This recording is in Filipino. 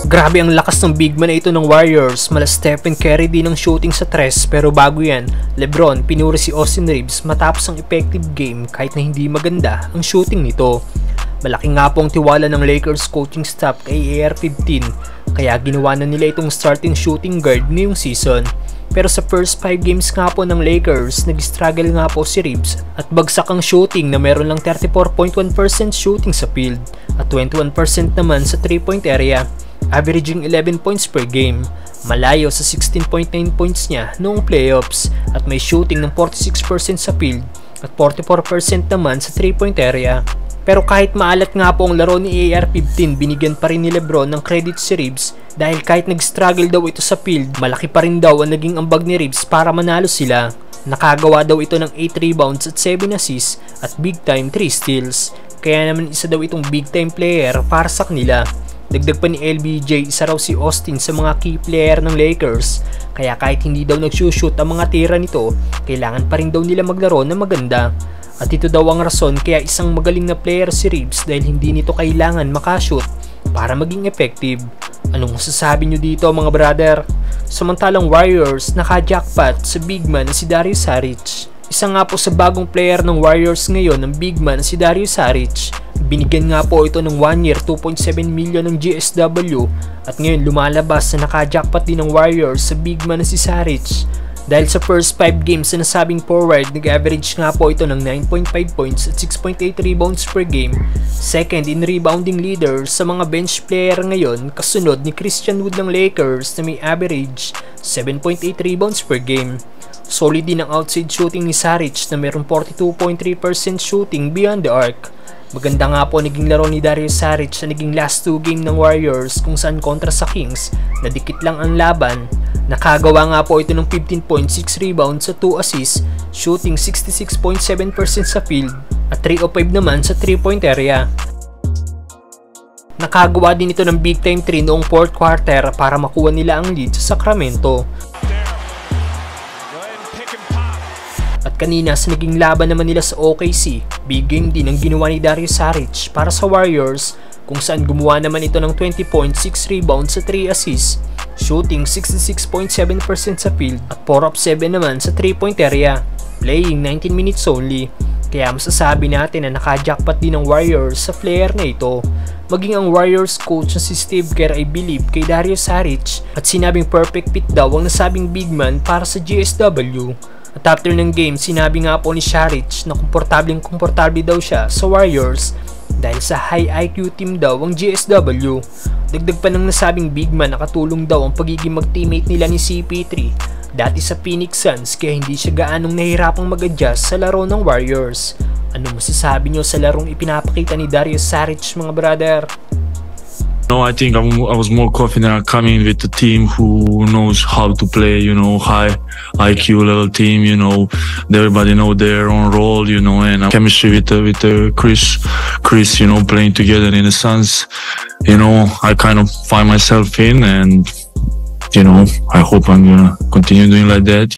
Grabe ang lakas ng big man na ito ng Warriors, mala Stephen Curry din ang shooting sa tres, pero bago yan, LeBron pinuri si Austin Reeves matapos ang effective game kahit na hindi maganda ang shooting nito. Malaki nga po ang tiwala ng Lakers coaching staff kay AR-15, kaya ginawa na nila itong starting shooting guard ngayong season. Pero sa first 5 games nga po ng Lakers, nag-struggle nga po si Reeves at bagsak ang shooting na meron lang 34.1% shooting sa field at 21% naman sa 3-point area, averaging 11 points per game, malayo sa 16.9 points niya noong playoffs at may shooting ng 46% sa field at 44% naman sa 3-point area. Pero kahit maalat nga po ang laro ni AR-15, binigyan pa rin ni LeBron ng credit si Reeves dahil kahit nag-struggle daw ito sa field, malaki pa rin daw ang naging ambag ni Reeves para manalo sila. Nakagawa daw ito ng 8 rebounds at 7 assists at big time 3 steals, kaya naman isa daw itong big time player para sa kanila. Dagdag pa ni LBJ, isa raw si Austin sa mga key player ng Lakers, kaya kahit hindi daw nagsushoot ang mga tira nito, kailangan pa rin daw nila maglaro na maganda. At ito daw ang rason kaya isang magaling na player si Reeves dahil hindi nito kailangan makashoot para maging effective. Anong masasabi nyo dito mga brother? Samantalang Warriors naka-jackpot sa big man na si Dario Saric. Isa nga po sa bagong player ng Warriors ngayon ng big man na si Dario Saric. Binigyan nga po ito ng 1 year 2.7 million ng GSW at ngayon lumalabas na naka-jackpot din ng Warriors sa big man na si Saric. Dahil sa first 5 games na nasabing forward, nag-average nga po ito ng 9.5 points at 6.8 rebounds per game. Second in rebounding leader sa mga bench player ngayon, kasunod ni Christian Wood ng Lakers na may average 7.8 rebounds per game. Solid din ang outside shooting ni Saric na mayroong 42.3% shooting beyond the arc. Maganda nga po naging laro ni Dario Saric sa naging last 2 game ng Warriors kung saan kontra sa Kings na dikit lang ang laban. Nakagawa nga po ito ng 15.6 rebounds sa 2 assists, shooting 66.7% sa field at 3 of 5 naman sa 3-point area. Nakagawa din ito ng big time 3 noong 4th quarter para makuha nila ang lead sa Sacramento. At kanina sa naging laban naman nila sa OKC, big game din ang ginawa ni Dario Saric para sa Warriors kung saan gumawa naman ito ng 20.6 rebounds sa 3 assists, shooting 66.7% sa field at 4 of 7 naman sa 3-point area, playing 19 minutes only. Kaya masasabi natin na naka-jackpot din ng Warriors sa player na ito. Maging ang Warriors coach na si Steve Kerr ay believe kay Dario Saric at sinabing perfect fit daw ang nasabing big man para sa GSW. At after ng game, sinabi nga po ni Saric na komportable daw siya sa Warriors dahil sa high IQ team daw ang GSW. Dagdag pa ng nasabing big man, nakatulong daw ang pagiging mag-teammate nila ni CP3 dati sa Phoenix Suns kaya hindi siya gaanong nahihirapang mag-adjust sa laro ng Warriors. Ano masasabi nyo sa larong ipinapakita ni Dario Saric mga brother? No, I think I was more confident coming with a team who knows how to play, you know, high IQ level team, you know, everybody know their own role, you know, and chemistry with Chris, you know, playing together in the Suns, you know, I kind of find myself in, and, you know, I hope I'm gonna continue doing like that.